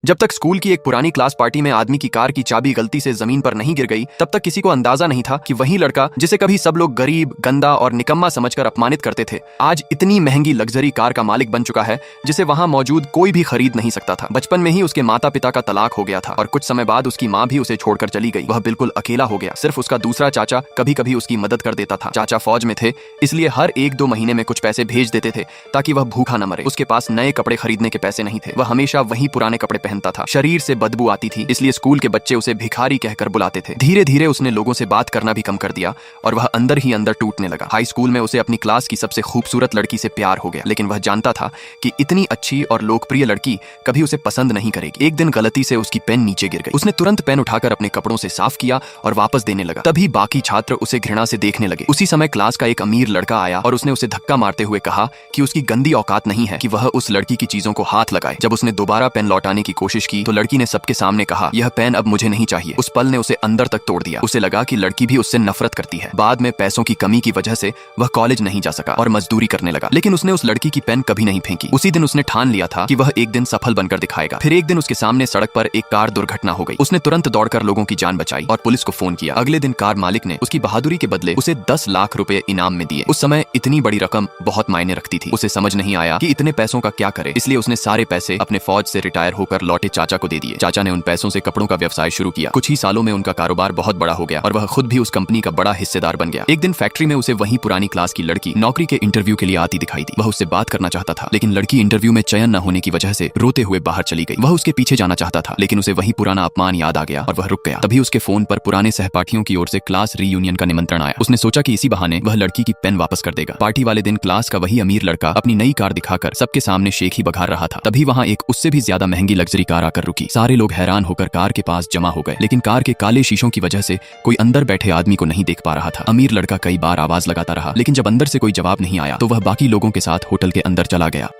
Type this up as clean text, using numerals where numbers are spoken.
जब तक स्कूल की एक पुरानी क्लास पार्टी में आदमी की कार की चाबी गलती से जमीन पर नहीं गिर गई, तब तक किसी को अंदाजा नहीं था कि वही लड़का जिसे कभी सब लोग गरीब, गंदा और निकम्मा समझकर अपमानित करते थे, आज इतनी महंगी लग्जरी कार का मालिक बन चुका है जिसे वहां मौजूद कोई भी खरीद नहीं सकता था। बचपन में ही उसके माता पिता का तलाक हो गया था और कुछ समय बाद उसकी माँ भी उसे छोड़कर चली गई। वह बिल्कुल अकेला हो गया। सिर्फ उसका दूसरा चाचा कभी कभी उसकी मदद कर देता था। चाचा फौज में थे, इसलिए हर 1-2 महीने में कुछ पैसे भेज देते थे ताकि वह भूखा न मरे। उसके पास नए कपड़े खरीदने के पैसे नहीं थे। वह हमेशा वही पुराने कपड़े पहनता था। शरीर से बदबू आती थी, इसलिए स्कूल के बच्चे उसे भिखारी कहकर बुलाते थे। धीरे धीरे उसने लोगों से बात करना भी कम कर दिया और वह अंदर ही अंदर टूटने लगा। हाई स्कूल में उसे अपनी क्लास की सबसे खूबसूरत लड़की से प्यार हो गया, लेकिन वह जानता था कि इतनी अच्छी और लोकप्रिय लड़की कभी उसे पसंद नहीं करेगी। एक दिन गलती से उसकी पेन नीचे गिर गई। उसने तुरंत पेन उठाकर अपने कपड़ों से साफ किया और वापस देने लगा। तभी बाकी छात्र उसे घृणा से देखने लगे। उसी समय क्लास का एक अमीर लड़का आया और उसने उसे धक्का मारते हुए कहा कि उसकी गंदी औकात नहीं है कि वह उस लड़की की चीजों को हाथ लगाए। जब उसने दोबारा पेन लौटाने की कोशिश की तो लड़की ने सबके सामने कहा, यह पेन अब मुझे नहीं चाहिए। उस पल ने उसे अंदर तक तोड़ दिया। उसे लगा कि लड़की भी उससे नफरत करती है। बाद में पैसों की कमी की वजह से वह कॉलेज नहीं जा सका और मजदूरी करने लगा, लेकिन उसने उस लड़की की पेन कभी नहीं फेंकी। उसी दिन उसने ठान लिया था कि वह एक दिन सफल बनकर दिखाएगा। फिर एक दिन उसके सामने सड़क पर एक कार दुर्घटना हो गई। उसने तुरंत दौड़कर लोगों की जान बचाई और पुलिस को फोन किया। अगले दिन कार मालिक ने उसकी बहादुरी के बदले उसे 10 लाख रुपए इनाम में दिए। उस समय इतनी बड़ी रकम बहुत मायने रखती थी। उसे समझ नहीं आया कि इतने पैसों का क्या करे, इसलिए उसने सारे पैसे अपने फौज से रिटायर होकर लौटे चाचा को दे दिए। चाचा ने उन पैसों से कपड़ों का व्यवसाय शुरू किया। कुछ ही सालों में उनका कारोबार बहुत बड़ा हो गया और वह खुद भी उस कंपनी का बड़ा हिस्सेदार बन गया। एक दिन फैक्ट्री में उसे वही पुरानी क्लास की लड़की नौकरी के इंटरव्यू के लिए आती दिखाई दी। वह उससे बात करना चाहता था, लेकिन लड़की इंटरव्यू में चयन न होने की वजह से रोते हुए बाहर चली गई। वह उसके पीछे जाना चाहता था, लेकिन उसे वही पुराना अपमान याद आ गया और वह रुक गया। तभी उसके फोन पर पुराने सहपाठियों की ओर से क्लास रीयूनियन का निमंत्रण आया। उसने सोचा कि इसी बहाने वह लड़की की पेन वापस कर देगा। पार्टी वाले दिन क्लास का वही अमीर लड़का अपनी नई कार दिखाकर सबके सामने शेख ही बघार रहा था। तभी वहां एक उससे भी ज्यादा महंगी लग्जरी कार आकर रुकी। सारे लोग हैरान होकर कार के पास जमा हो गए, लेकिन कार के काले शीशों की वजह से कोई अंदर बैठे आदमी को नहीं देख पा रहा था। अमीर लड़का कई बार आवाज लगाता रहा, लेकिन जब अंदर से कोई जवाब नहीं आया तो वह बाकी लोगों के साथ होटल के अंदर चला गया।